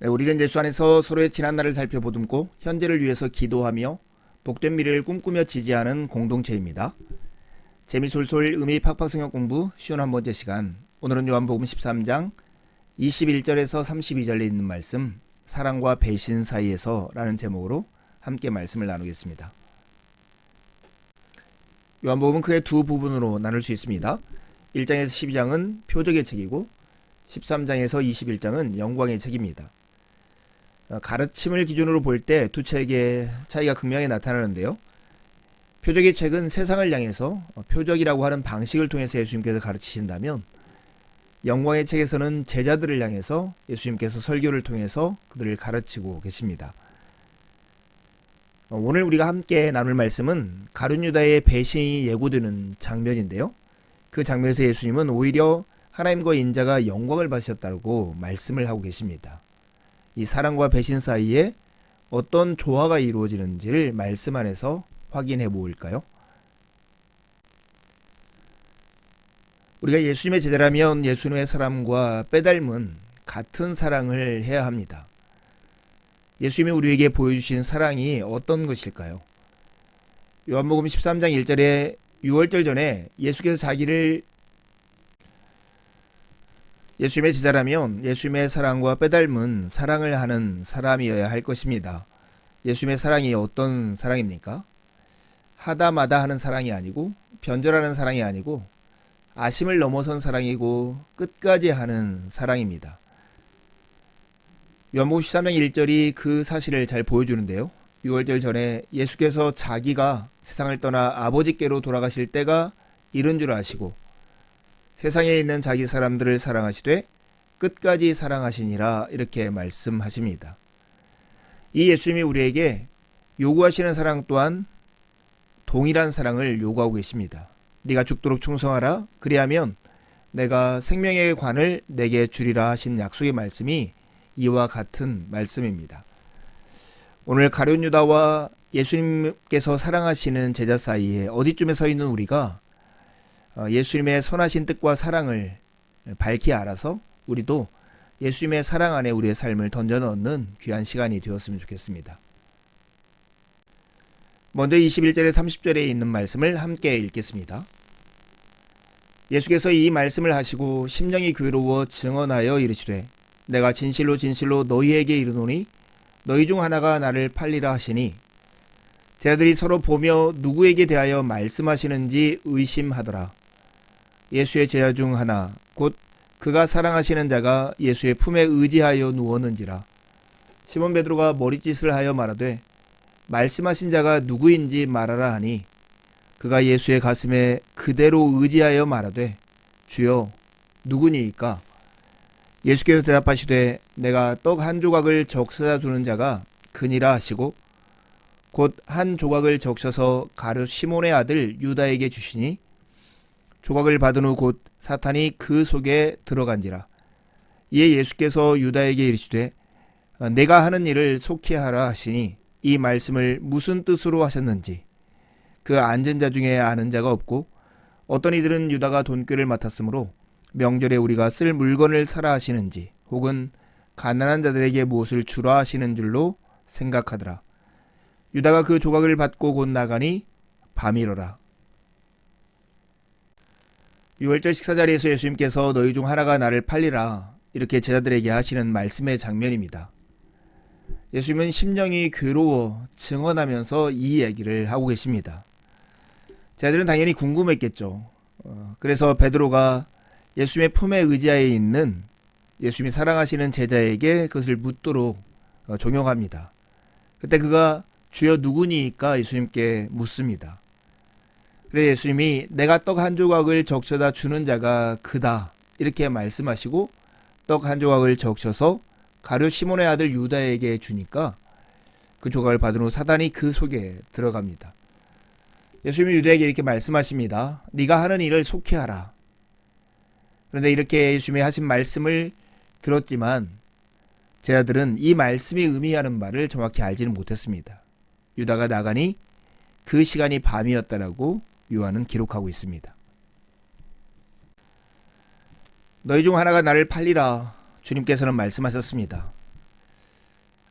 네, 우리는 예수 안에서 서로의 지난날을 살펴보듬고 현재를 위해서 기도하며 복된 미래를 꿈꾸며 지지하는 공동체입니다. 재미솔솔 의미 팍팍 성역 공부 쉬운 한 번째 시간, 오늘은 요한복음 13장 21절에서 32절에 있는 말씀, 사랑과 배신 사이에서 라는 제목으로 함께 말씀을 나누겠습니다. 요한복음은 크게 두 부분으로 나눌 수 있습니다. 1장에서 12장은 표적의 책이고 13장에서 21장은 영광의 책입니다. 가르침을 기준으로 볼 때 두 책의 차이가 극명히 나타나는데요. 표적의 책은 세상을 향해서 표적이라고 하는 방식을 통해서 예수님께서 가르치신다면, 영광의 책에서는 제자들을 향해서 예수님께서 설교를 통해서 그들을 가르치고 계십니다. 오늘 우리가 함께 나눌 말씀은 가룟 유다의 배신이 예고되는 장면인데요. 그 장면에서 예수님은 오히려 하나님과 인자가 영광을 받으셨다고 말씀을 하고 계십니다. 이 사랑과 배신 사이에 어떤 조화가 이루어지는지를 말씀 안에서 확인해 볼까요? 우리가 예수님의 제자라면 예수님의 사랑과 빼닮은 같은 사랑을 해야 합니다. 예수님이 우리에게 보여주신 사랑이 어떤 것일까요? 요한복음 13장 1절에 유월절 전에 예수께서 예수님의 제자라면 예수님의 사랑과 빼닮은 사랑을 하는 사람이어야 할 것입니다. 예수님의 사랑이 어떤 사랑입니까? 하다마다 하는 사랑이 아니고, 변절하는 사랑이 아니고, 아심을 넘어선 사랑이고, 끝까지 하는 사랑입니다. 요한복음 13장 1절이 그 사실을 잘 보여주는데요. 6월절 전에 예수께서 자기가 세상을 떠나 아버지께로 돌아가실 때가 이른 줄 아시고 세상에 있는 자기 사람들을 사랑하시되 끝까지 사랑하시니라, 이렇게 말씀하십니다. 이 예수님이 우리에게 요구하시는 사랑 또한 동일한 사랑을 요구하고 계십니다. 네가 죽도록 충성하라, 그리하면 내가 생명의 관을 내게 주리라 하신 약속의 말씀이 이와 같은 말씀입니다. 오늘 가룟 유다와 예수님께서 사랑하시는 제자 사이에 어디쯤에 서 있는 우리가 예수님의 선하신 뜻과 사랑을 밝히 알아서 우리도 예수님의 사랑 안에 우리의 삶을 던져 넣는 귀한 시간이 되었으면 좋겠습니다. 먼저 21절에 30절에 있는 말씀을 함께 읽겠습니다. 예수께서 이 말씀을 하시고 심령이 괴로워 증언하여 이르시되, 내가 진실로 진실로 너희에게 이르노니 너희 중 하나가 나를 팔리라 하시니, 제자들이 서로 보며 누구에게 대하여 말씀하시는지 의심하더라. 예수의 제자 중 하나, 곧 그가 사랑하시는 자가 예수의 품에 의지하여 누웠는지라. 시몬 베드로가 머리짓을 하여 말하되, 말씀하신 자가 누구인지 말하라 하니, 그가 예수의 가슴에 그대로 의지하여 말하되, 주여 누구니이까? 예수께서 대답하시되, 내가 떡 한 조각을 적셔다 주는 자가 그니라 하시고, 곧 한 조각을 적셔서 가룟 시몬의 아들 유다에게 주시니, 조각을 받은 후 곧 사탄이 그 속에 들어간지라. 이에 예수께서 유다에게 이르시되, 내가 하는 일을 속히 하라 하시니, 이 말씀을 무슨 뜻으로 하셨는지 그 앉은 자 중에 아는 자가 없고, 어떤 이들은 유다가 돈꾀를 맡았으므로 명절에 우리가 쓸 물건을 사라 하시는지, 혹은 가난한 자들에게 무엇을 주라 하시는 줄로 생각하더라. 유다가 그 조각을 받고 곧 나가니 밤이로라. 6월절 식사 자리에서 예수님께서 너희 중 하나가 나를 팔리라, 이렇게 제자들에게 하시는 말씀의 장면입니다. 예수님은 심령이 괴로워 증언하면서 이 얘기를 하고 계십니다. 제자들은 당연히 궁금했겠죠. 그래서 베드로가 예수님의 품에 의지하여 있는 예수님이 사랑하시는 제자에게 그것을 묻도록 종용합니다. 그때 그가 주여 누구니까 예수님께 묻습니다. 그래서 예수님이 내가 떡 한 조각을 적셔다 주는 자가 그다, 이렇게 말씀하시고 떡 한 조각을 적셔서 가룟 시몬의 아들 유다에게 주니까 그 조각을 받은 후 사단이 그 속에 들어갑니다. 예수님이 유다에게 이렇게 말씀하십니다. 네가 하는 일을 속히 하라. 그런데 이렇게 예수님이 하신 말씀을 들었지만 제자들은 이 말씀이 의미하는 바를 정확히 알지는 못했습니다. 유다가 나가니 그 시간이 밤이었다라고 요한은 기록하고 있습니다. 너희 중 하나가 나를 팔리라 주님께서는 말씀하셨습니다.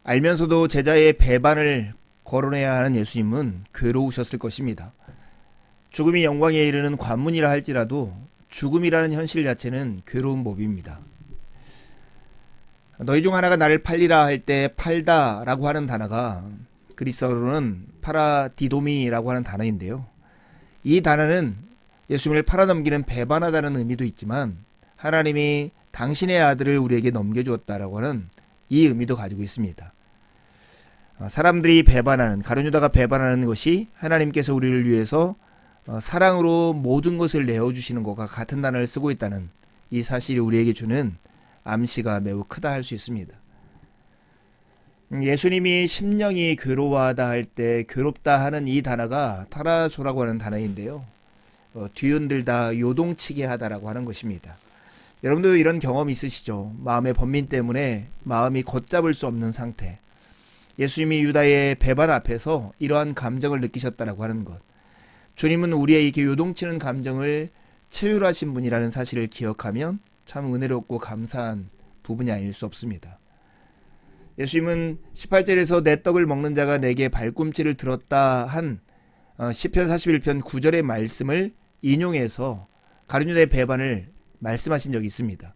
알면서도 제자의 배반을 거론해야 하는 예수님은 괴로우셨을 것입니다. 죽음이 영광에 이르는 관문이라 할지라도 죽음이라는 현실 자체는 괴로운 법입니다. 너희 중 하나가 나를 팔리라 할 때 팔다라고 하는 단어가 그리스어로는 파라디도미라고 하는 단어인데요. 이 단어는 예수님을 팔아넘기는 배반하다는 의미도 있지만 하나님이 당신의 아들을 우리에게 넘겨주었다라고 하는 이 의미도 가지고 있습니다. 사람들이 배반하는, 가룟 유다가 배반하는 것이 하나님께서 우리를 위해서 사랑으로 모든 것을 내어주시는 것과 같은 단어를 쓰고 있다는 이 사실이 우리에게 주는 암시가 매우 크다 할 수 있습니다. 예수님이 심령이 괴로워하다 할 때 괴롭다 하는 이 단어가 타라소라고 하는 단어인데요. 뒤흔들다, 요동치게 하다라고 하는 것입니다. 여러분도 이런 경험 있으시죠? 마음의 번민 때문에 마음이 걷잡을 수 없는 상태. 예수님이 유다의 배반 앞에서 이러한 감정을 느끼셨다라고 하는 것. 주님은 우리의 이렇게 요동치는 감정을 체휼하신 분이라는 사실을 기억하면 참 은혜롭고 감사한 부분이 아닐 수 없습니다. 예수님은 18절에서 내 떡을 먹는 자가 내게 발꿈치를 들었다 한 시편 41편 9절의 말씀을 인용해서 가룟 유다의 배반을 말씀하신 적이 있습니다.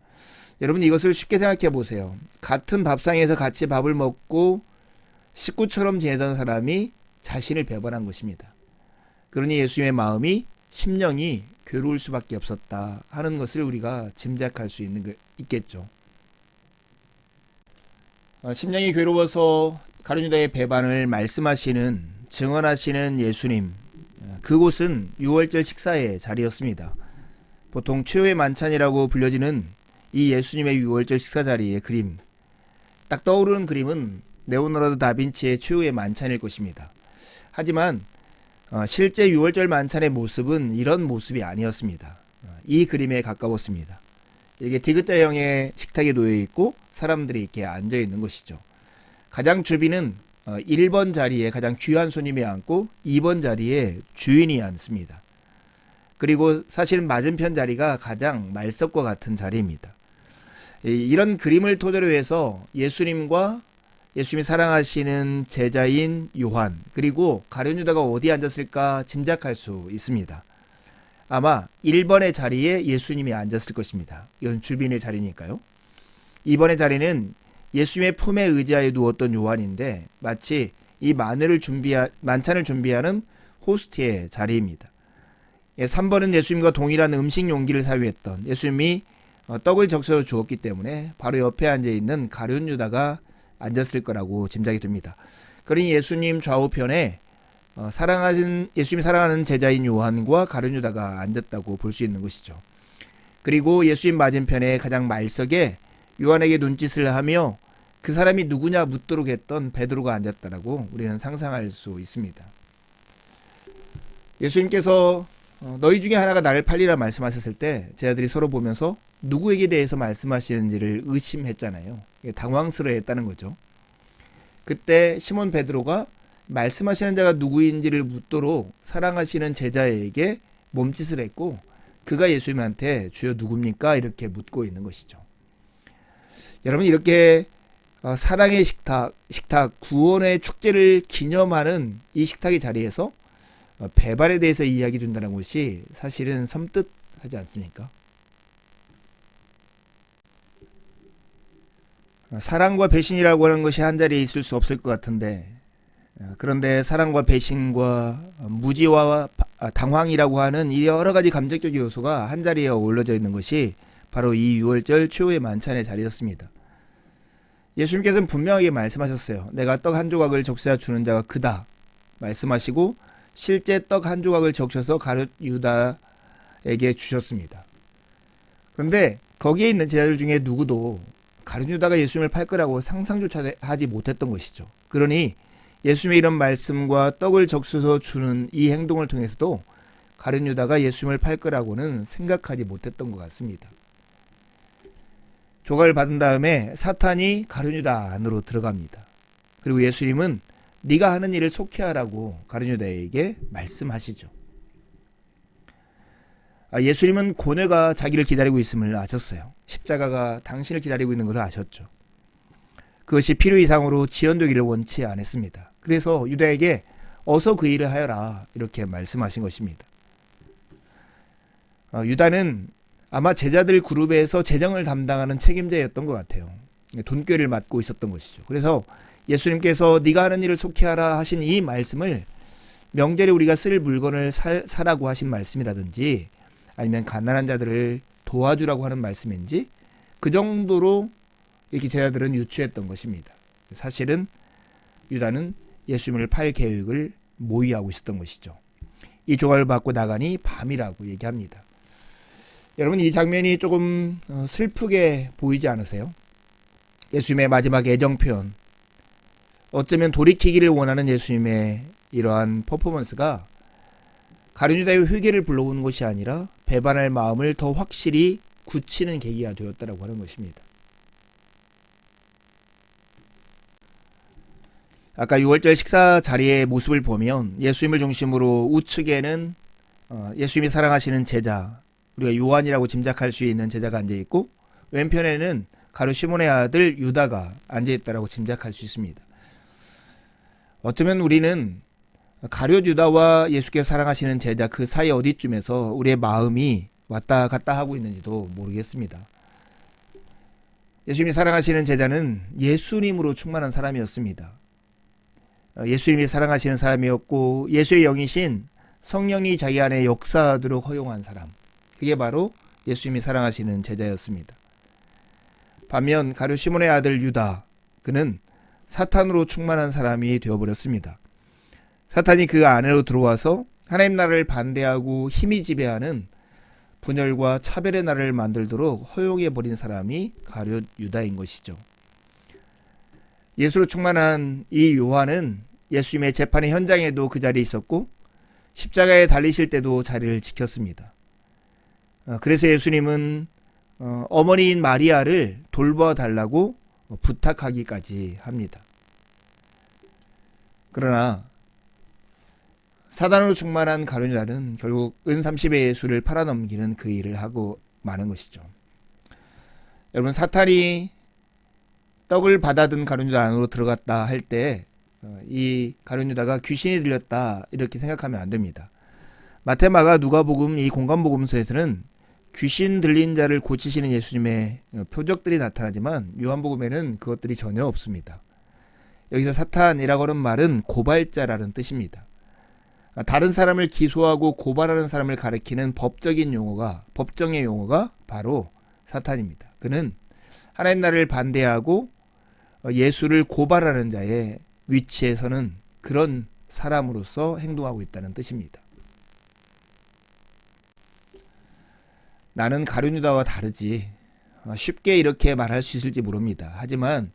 여러분 이것을 쉽게 생각해 보세요. 같은 밥상에서 같이 밥을 먹고 식구처럼 지내던 사람이 자신을 배반한 것입니다. 그러니 예수님의 마음이 심령이 괴로울 수밖에 없었다 하는 것을 우리가 짐작할 수 있겠죠. 심령이 괴로워서 가룟 유다의 배반을 말씀하시는, 증언하시는 예수님, 그곳은 유월절 식사의 자리였습니다. 보통 최후의 만찬이라고 불려지는 이 예수님의 유월절 식사 자리의 그림, 딱 떠오르는 그림은 레오나르도 다빈치의 최후의 만찬일 것입니다. 하지만 실제 유월절 만찬의 모습은 이런 모습이 아니었습니다. 이 그림에 가까웠습니다. 이게 디귿자형의 식탁에 놓여 있고 사람들이 이렇게 앉아 있는 것이죠. 가장 주비는 1번 자리에 가장 귀한 손님이 앉고 2번 자리에 주인이 앉습니다. 그리고 사실 맞은편 자리가 가장 말석과 같은 자리입니다. 이런 그림을 토대로 해서 예수님과 예수님이 사랑하시는 제자인 요한, 그리고 가룟 유다가 어디 앉았을까 짐작할 수 있습니다. 아마 1번의 자리에 예수님이 앉았을 것입니다. 이건 주빈의 자리니까요. 2번의 자리는 예수님의 품에 의지하여 누웠던 요한인데 마치 이 만찬을 준비하는 호스트의 자리입니다. 3번은 예수님과 동일한 음식 용기를 사유했던, 예수님이 떡을 적셔서 주었기 때문에 바로 옆에 앉아있는 가룟 유다가 앉았을 거라고 짐작이 됩니다. 그러니 예수님 좌우편에 예수님이 사랑하는 제자인 요한과 가룟 유다가 앉았다고 볼 수 있는 것이죠. 그리고 예수님 맞은편에 가장 말석에 요한에게 눈짓을 하며 그 사람이 누구냐 묻도록 했던 베드로가 앉았다라고 우리는 상상할 수 있습니다. 예수님께서 너희 중에 하나가 나를 팔리라 말씀하셨을 때 제자들이 서로 보면서 누구에게 대해서 말씀하시는지를 의심했잖아요. 당황스러워했다는 거죠. 그때 시몬 베드로가 말씀하시는 자가 누구인지를 묻도록 사랑하시는 제자에게 몸짓을 했고 그가 예수님한테 주여 누굽니까? 이렇게 묻고 있는 것이죠. 여러분 이렇게 사랑의 식탁, 구원의 축제를 기념하는 이 식탁의 자리에서 배반에 대해서 이야기 준다는 것이 사실은 섬뜩하지 않습니까? 사랑과 배신이라고 하는 것이 한자리에 있을 수 없을 것 같은데, 그런데 사랑과 배신과 무지와 당황이라고 하는 이 여러 가지 감정적 요소가 한자리에 어우러져 있는 것이 바로 이 유월절 최후의 만찬의 자리였습니다. 예수님께서는 분명하게 말씀하셨어요. 내가 떡 한 조각을 적셔 주는 자가 그다 말씀하시고 실제 떡 한 조각을 적셔서 가룟 유다에게 주셨습니다. 그런데 거기에 있는 제자들 중에 누구도 가룟 유다가 예수님을 팔 거라고 상상조차 하지 못했던 것이죠. 그러니 예수님의 이런 말씀과 떡을 적셔서 주는 이 행동을 통해서도 가룟 유다가 예수님을 팔 거라고는 생각하지 못했던 것 같습니다. 조각을 받은 다음에 사탄이 가룟 유다 안으로 들어갑니다. 그리고 예수님은 네가 하는 일을 속히하라고 가룟 유다에게 말씀하시죠. 예수님은 고뇌가 자기를 기다리고 있음을 아셨어요. 십자가가 당신을 기다리고 있는 것을 아셨죠. 그것이 필요 이상으로 지연되기를 원치 않았습니다. 그래서 유다에게 어서 그 일을 하여라 이렇게 말씀하신 것입니다. 유다는 아마 제자들 그룹에서 재정을 담당하는 책임자였던 것 같아요. 돈꾀를 맡고 있었던 것이죠. 그래서 예수님께서 네가 하는 일을 속히하라 하신 이 말씀을 명절에 우리가 쓸 물건을 사라고 하신 말씀이라든지 아니면 가난한 자들을 도와주라고 하는 말씀인지 그 정도로 이렇게 제자들은 유추했던 것입니다. 사실은 유다는 예수님을 팔 계획을 모의하고 있었던 것이죠. 이 조각을 받고 나가니 밤이라고 얘기합니다. 여러분, 이 장면이 조금 슬프게 보이지 않으세요? 예수님의 마지막 애정 표현, 어쩌면 돌이키기를 원하는 예수님의 이러한 퍼포먼스가 가룟 유다의 회개를 불러오는 것이 아니라 배반할 마음을 더 확실히 굳히는 계기가 되었다라고 하는 것입니다. 아까 6월절 식사 자리의 모습을 보면 예수님을 중심으로 우측에는 예수님이 사랑하시는 제자, 우리가 요한이라고 짐작할 수 있는 제자가 앉아있고 왼편에는 가룟 시몬의 아들 유다가 앉아있다라고 짐작할 수 있습니다. 어쩌면 우리는 가룟 유다와 예수께서 사랑하시는 제자 그 사이 어디쯤에서 우리의 마음이 왔다 갔다 하고 있는지도 모르겠습니다. 예수님이 사랑하시는 제자는 예수님으로 충만한 사람이었습니다. 예수님이 사랑하시는 사람이었고 예수의 영이신 성령이 자기 안에 역사하도록 허용한 사람, 그게 바로 예수님이 사랑하시는 제자였습니다. 반면 가룟 시몬의 아들 유다, 그는 사탄으로 충만한 사람이 되어버렸습니다. 사탄이 그 안으로 들어와서 하나님 나라를 반대하고 힘이 지배하는 분열과 차별의 나라를 만들도록 허용해버린 사람이 가룟 유다인 것이죠. 예수로 충만한 이 요한은 예수님의 재판의 현장에도 그 자리에 있었고 십자가에 달리실 때도 자리를 지켰습니다. 그래서 예수님은 어머니인 마리아를 돌봐달라고 부탁하기까지 합니다. 그러나 사단으로 충만한 가룟 유다는 결국 은 30의 예수를 팔아넘기는 그 일을 하고 마는 것이죠. 여러분, 사탄이 떡을 받아든 가룟 유다 안으로 들어갔다 할 때 이 가룟 유다가 귀신이 들렸다 이렇게 생각하면 안 됩니다. 마태, 마가, 누가복음 이 공간복음서에서는 귀신 들린 자를 고치시는 예수님의 표적들이 나타나지만 요한복음에는 그것들이 전혀 없습니다. 여기서 사탄이라고 하는 말은 고발자라는 뜻입니다. 다른 사람을 기소하고 고발하는 사람을 가리키는 법적인 용어가, 법정의 용어가 바로 사탄입니다. 그는 하나님 나라를 반대하고 예수를 고발하는 자의 위치에서는 그런 사람으로서 행동하고 있다는 뜻입니다. 나는 가룟 유다와 다르지. 쉽게 이렇게 말할 수 있을지 모릅니다. 하지만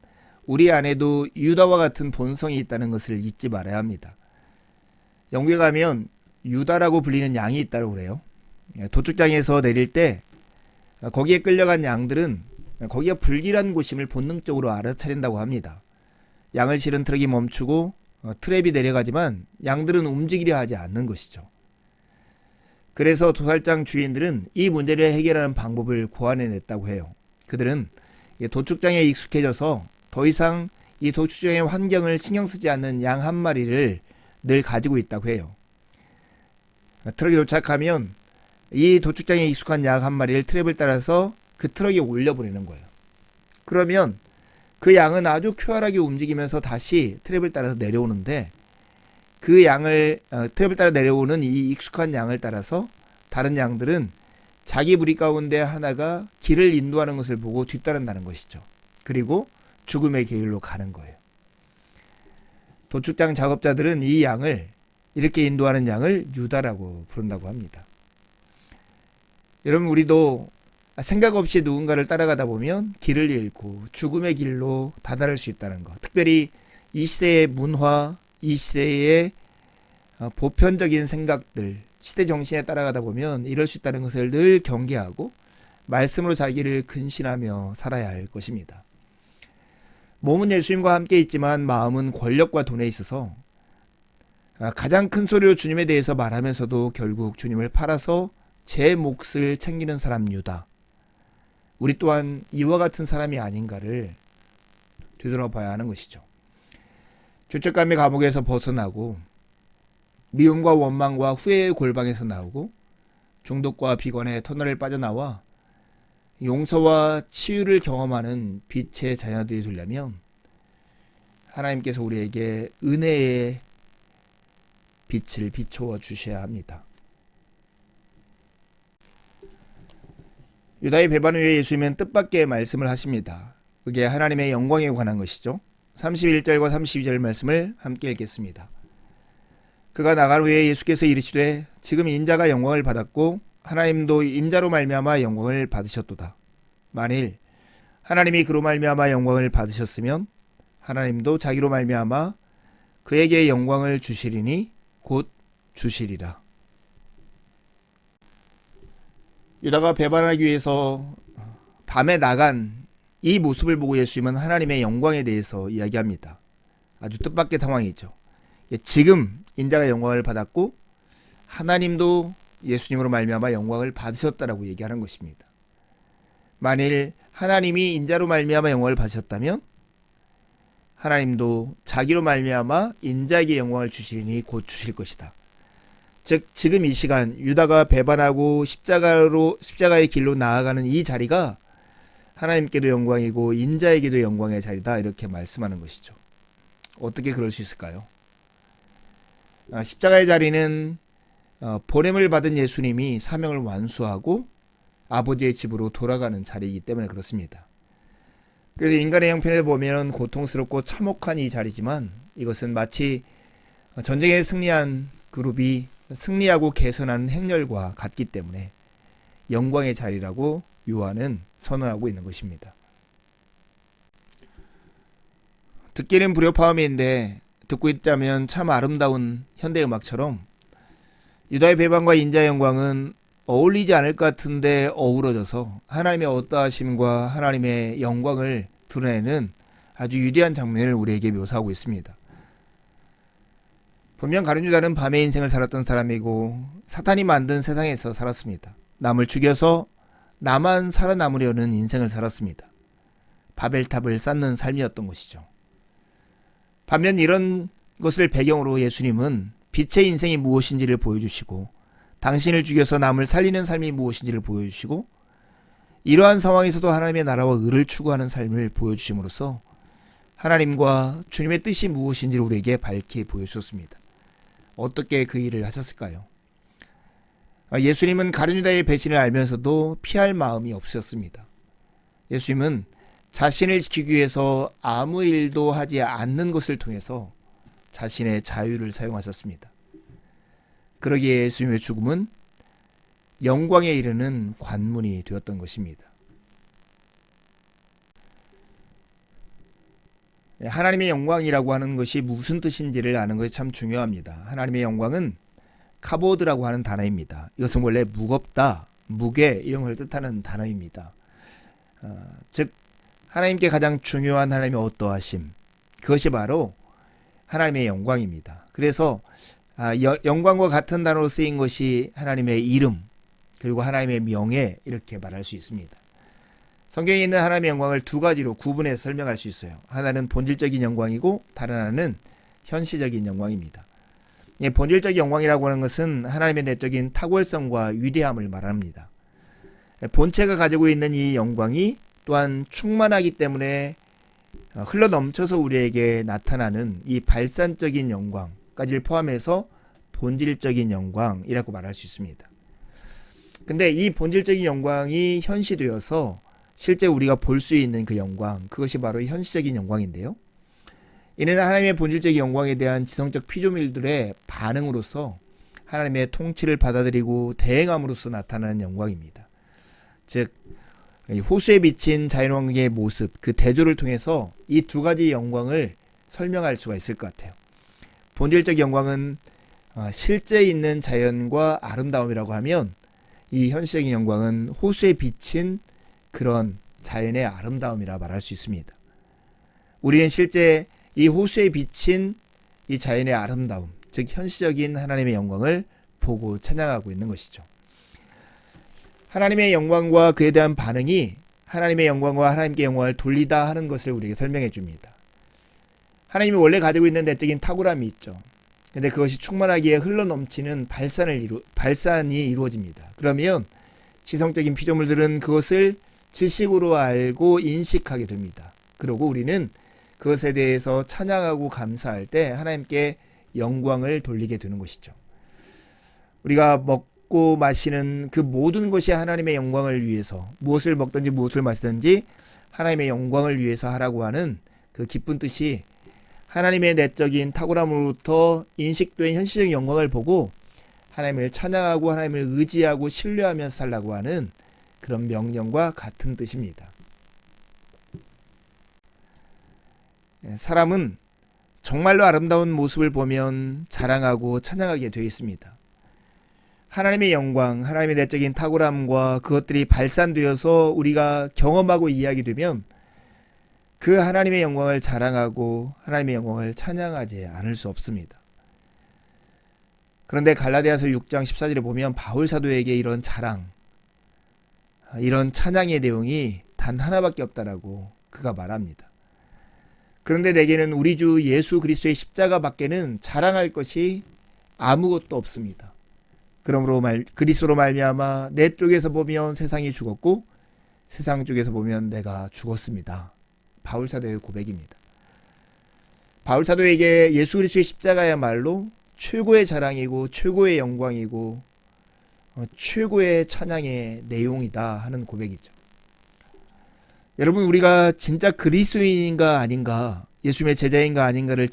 우리 안에도 유다와 같은 본성이 있다는 것을 잊지 말아야 합니다. 영국에 가면 유다라고 불리는 양이 있다고 그래요. 도축장에서 내릴 때 거기에 끌려간 양들은 거기가 불길한 곳임을 본능적으로 알아차린다고 합니다. 양을 실은 트럭이 멈추고 트랩이 내려가지만 양들은 움직이려 하지 않는 것이죠. 그래서 도살장 주인들은 이 문제를 해결하는 방법을 고안해냈다고 해요. 그들은 도축장에 익숙해져서 더 이상 이 도축장의 환경을 신경 쓰지 않는 양 한 마리를 늘 가지고 있다고 해요. 트럭이 도착하면 이 도축장에 익숙한 양 한 마리를 트랩을 따라서 그 트럭에 올려보내는 거예요. 그러면 그 양은 아주 쾌활하게 움직이면서 다시 트랩을 따라서 내려오는데 그 양을 트랩을 따라 내려오는 이 익숙한 양을 따라서 다른 양들은 자기 무리 가운데 하나가 길을 인도하는 것을 보고 뒤따른다는 것이죠. 그리고 죽음의 길로 가는 거예요. 도축장 작업자들은 이 양을, 이렇게 인도하는 양을 유다라고 부른다고 합니다. 여러분, 우리도 생각 없이 누군가를 따라가다 보면 길을 잃고 죽음의 길로 다다를 수 있다는 것. 특별히 이 시대의 문화, 이 시대의 보편적인 생각들, 시대 정신에 따라가다 보면 이럴 수 있다는 것을 늘 경계하고 말씀으로 자기를 근신하며 살아야 할 것입니다. 몸은 예수님과 함께 있지만 마음은 권력과 돈에 있어서 가장 큰 소리로 주님에 대해서 말하면서도 결국 주님을 팔아서 제 몫을 챙기는 사람 유다. 우리 또한 이와 같은 사람이 아닌가를 되돌아봐야 하는 것이죠. 죄책감의 감옥에서 벗어나고 미움과 원망과 후회의 골방에서 나오고 중독과 비관의 터널을 빠져나와 용서와 치유를 경험하는 빛의 자녀들이 되려면 하나님께서 우리에게 은혜의 빛을 비추어 주셔야 합니다. 유다의 배반 후에 예수님은 뜻밖의 말씀을 하십니다. 그게 하나님의 영광에 관한 것이죠. 31절과 32절 말씀을 함께 읽겠습니다. 그가 나간 후에 예수께서 이르시되 지금 인자가 영광을 받았고 하나님도 인자로 말미암아 영광을 받으셨도다. 만일 하나님이 그로 말미암아 영광을 받으셨으면 하나님도 자기로 말미암아 그에게 영광을 주시리니 곧 주시리라. 유다가 배반하기 위해서 밤에 나간 이 모습을 보고 예수님은 하나님의 영광에 대해서 이야기합니다. 아주 뜻밖의 상황이죠. 지금 인자가 영광을 받았고 하나님도 예수님으로 말미암아 영광을 받으셨다라고 얘기하는 것입니다. 만일 하나님이 인자로 말미암아 영광을 받으셨다면 하나님도 자기로 말미암아 인자에게 영광을 주시리니 곧 주실 것이다. 즉 지금 이 시간 유다가 배반하고 십자가의 길로 나아가는 이 자리가 하나님께도 영광이고 인자에게도 영광의 자리다, 이렇게 말씀하는 것이죠. 어떻게 그럴 수 있을까요? 십자가의 자리는 보냄을 받은 예수님이 사명을 완수하고 아버지의 집으로 돌아가는 자리이기 때문에 그렇습니다. 그래서 인간의 형편에 보면 고통스럽고 참혹한 이 자리지만 이것은 마치 전쟁에 승리한 그룹이 승리하고 개선하는 행렬과 같기 때문에 영광의 자리라고 요한은 선언하고 있는 것입니다. 듣기는 불협화음인데 듣고 있다면 참 아름다운 현대음악처럼 유다의 배반과 인자의 영광은 어울리지 않을 것 같은데 어우러져서 하나님의 어떠하심과 하나님의 영광을 드러내는 아주 위대한 장면을 우리에게 묘사하고 있습니다. 분명 가룟 유다는 밤의 인생을 살았던 사람이고 사탄이 만든 세상에서 살았습니다. 남을 죽여서 나만 살아남으려는 인생을 살았습니다. 바벨탑을 쌓는 삶이었던 것이죠. 반면 이런 것을 배경으로 예수님은 빛의 인생이 무엇인지를 보여주시고 당신을 죽여서 남을 살리는 삶이 무엇인지를 보여주시고 이러한 상황에서도 하나님의 나라와 의를 추구하는 삶을 보여주심으로써 하나님과 주님의 뜻이 무엇인지를 우리에게 밝히 보여주셨습니다. 어떻게 그 일을 하셨을까요? 예수님은 가룟 유다의 배신을 알면서도 피할 마음이 없으셨습니다. 예수님은 자신을 지키기 위해서 아무 일도 하지 않는 것을 통해서 자신의 자유를 사용하셨습니다. 그러기에 예수님의 죽음은 영광에 이르는 관문이 되었던 것입니다. 하나님의 영광이라고 하는 것이 무슨 뜻인지를 아는 것이 참 중요합니다. 하나님의 영광은 카보드라고 하는 단어입니다. 이것은 원래 무겁다, 무게 이런 걸 뜻하는 단어입니다. 즉 하나님께 가장 중요한 하나님의 어떠하심, 그것이 바로 하나님의 영광입니다. 그래서 영광과 같은 단어로 쓰인 것이 하나님의 이름 그리고 하나님의 명예, 이렇게 말할 수 있습니다. 성경에 있는 하나님의 영광을 두 가지로 구분해서 설명할 수 있어요. 하나는 본질적인 영광이고 다른 하나는 현시적인 영광입니다. 본질적인 영광이라고 하는 것은 하나님의 내적인 탁월성과 위대함을 말합니다. 본체가 가지고 있는 이 영광이 또한 충만하기 때문에 흘러넘쳐서 우리에게 나타나는 이 발산적인 영광까지를 포함해서 본질적인 영광이라고 말할 수 있습니다. 근데 이 본질적인 영광이 현시되어서 실제 우리가 볼 수 있는 그 영광, 그것이 바로 현시적인 영광인데요. 이는 하나님의 본질적인 영광에 대한 지성적 피조물들의 반응으로서 하나님의 통치를 받아들이고 대행함으로써 나타나는 영광입니다. 즉 호수에 비친 자연환경의 모습, 그 대조를 통해서 이 두 가지 영광을 설명할 수가 있을 것 같아요. 본질적 영광은 실제 있는 자연과 아름다움이라고 하면, 이 현실적인 영광은 호수에 비친 그런 자연의 아름다움이라 말할 수 있습니다. 우리는 실제 이 호수에 비친 이 자연의 아름다움, 즉 현시적인 하나님의 영광을 보고 찬양하고 있는 것이죠. 하나님의 영광과 그에 대한 반응이 하나님의 영광과 하나님께 영광을 돌리다 하는 것을 우리에게 설명해 줍니다. 하나님이 원래 가지고 있는 내적인 탁월함이 있죠. 근데 그것이 충만하기에 흘러넘치는 발산이 이루어집니다. 그러면 지성적인 피조물들은 그것을 지식으로 알고 인식하게 됩니다. 그리고 우리는 그것에 대해서 찬양하고 감사할 때 하나님께 영광을 돌리게 되는 것이죠. 우리가 먹고 마시는 그 모든 것이 하나님의 영광을 위해서, 무엇을 먹든지 무엇을 마시든지 하나님의 영광을 위해서 하라고 하는 그 기쁜 뜻이 하나님의 내적인 탁월함으로부터 인식된 현실적인 영광을 보고 하나님을 찬양하고 하나님을 의지하고 신뢰하면서 살라고 하는 그런 명령과 같은 뜻입니다. 사람은 정말로 아름다운 모습을 보면 자랑하고 찬양하게 되어 있습니다. 하나님의 영광, 하나님의 내적인 탁월함과 그것들이 발산되어서 우리가 경험하고 이해하게 되면 그 하나님의 영광을 자랑하고 하나님의 영광을 찬양하지 않을 수 없습니다. 그런데 갈라디아서 6장 14절에 보면 바울 사도에게 이런 자랑, 이런 찬양의 내용이 단 하나밖에 없다라고 그가 말합니다. 그런데 내게는 우리 주 예수 그리스도의 십자가 밖에는 자랑할 것이 아무것도 없습니다. 그러므로 그리스도로 말미암아 내 쪽에서 보면 세상이 죽었고 세상 쪽에서 보면 내가 죽었습니다. 바울 사도의 고백입니다. 바울 사도에게 예수 그리스도의 십자가야말로 최고의 자랑이고 최고의 영광이고 최고의 찬양의 내용이다 하는 고백이죠. 여러분, 우리가 진짜 그리스도인인가 아닌가, 예수님의 제자인가 아닌가를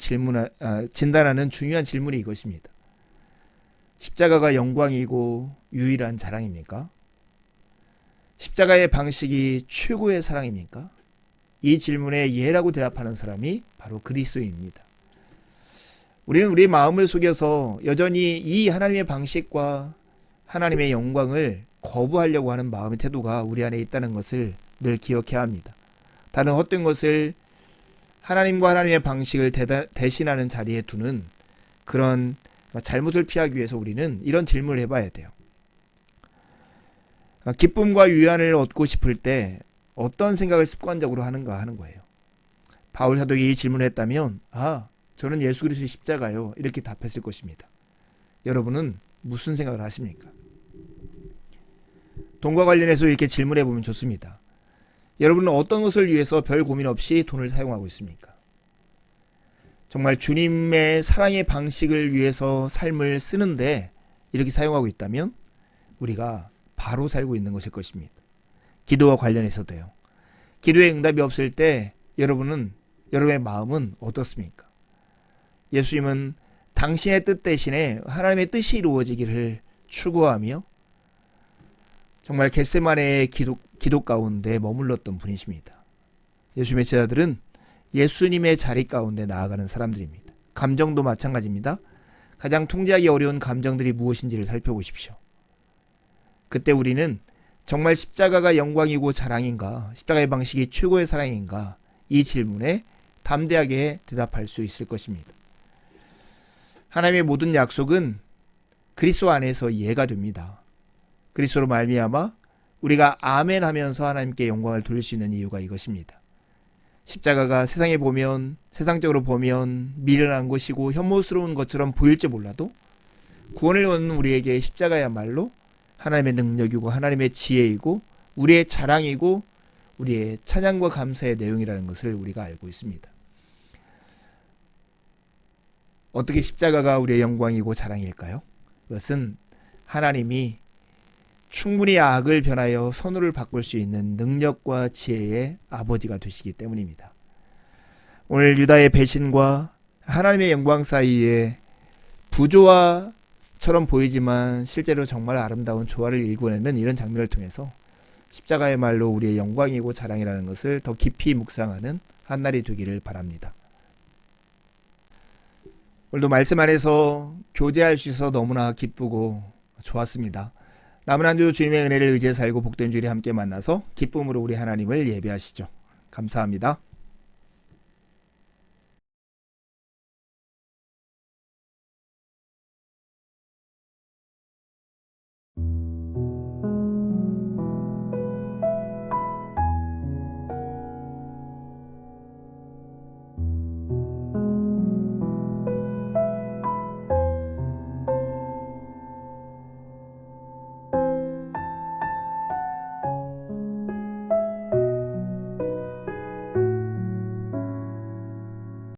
진단하는 중요한 질문이 이것입니다. 십자가가 영광이고 유일한 자랑입니까? 십자가의 방식이 최고의 사랑입니까? 이 질문에 예라고 대답하는 사람이 바로 그리스도인입니다. 우리는 우리의 마음을 속여서 여전히 이 하나님의 방식과 하나님의 영광을 거부하려고 하는 마음의 태도가 우리 안에 있다는 것을 늘 기억해야 합니다. 다른 헛된 것을 하나님과 하나님의 방식을 대신하는 자리에 두는 그런 잘못을 피하기 위해서 우리는 이런 질문을 해봐야 돼요. 기쁨과 위안을 얻고 싶을 때 어떤 생각을 습관적으로 하는가 하는 거예요. 바울 사도에게 이 질문을 했다면 저는 예수 그리스도의 십자가요, 이렇게 답했을 것입니다. 여러분은 무슨 생각을 하십니까? 돈과 관련해서 이렇게 질문해 보면 좋습니다. 여러분은 어떤 것을 위해서 별 고민 없이 돈을 사용하고 있습니까? 정말 주님의 사랑의 방식을 위해서 삶을 쓰는데 이렇게 사용하고 있다면 우리가 바로 살고 있는 것일 것입니다. 기도와 관련해서도요. 기도에 응답이 없을 때 여러분의 마음은 어떻습니까? 예수님은 당신의 뜻 대신에 하나님의 뜻이 이루어지기를 추구하며 정말 겟세마네의 기도 가운데 머물렀던 분이십니다. 예수님의 제자들은 예수님의 자리 가운데 나아가는 사람들입니다. 감정도 마찬가지입니다. 가장 통제하기 어려운 감정들이 무엇인지를 살펴보십시오. 그때 우리는 정말 십자가가 영광이고 자랑인가, 십자가의 방식이 최고의 사랑인가, 이 질문에 담대하게 대답할 수 있을 것입니다. 하나님의 모든 약속은 그리스도 안에서 이해가 됩니다. 그리스도로 말미암아 우리가 아멘 하면서 하나님께 영광을 돌릴 수 있는 이유가 이것입니다. 십자가가 세상적으로 보면 미련한 것이고 혐오스러운 것처럼 보일지 몰라도 구원을 얻는 우리에게 십자가야말로 하나님의 능력이고 하나님의 지혜이고 우리의 자랑이고 우리의 찬양과 감사의 내용이라는 것을 우리가 알고 있습니다. 어떻게 십자가가 우리의 영광이고 자랑일까요? 그것은 하나님이 충분히 악을 변하여 선으로 바꿀 수 있는 능력과 지혜의 아버지가 되시기 때문입니다. 오늘 유다의 배신과 하나님의 영광 사이에 부조화처럼 보이지만 실제로 정말 아름다운 조화를 일궈내는 이런 장면을 통해서 십자가야말로 우리의 영광이고 자랑이라는 것을 더 깊이 묵상하는 한 날이 되기를 바랍니다. 오늘도 말씀 안에서 교제할 수 있어서 너무나 기쁘고 좋았습니다. 남은 한 주 주님의 은혜를 의지해 살고 복된 주일에 함께 만나서 기쁨으로 우리 하나님을 예배하시죠. 감사합니다.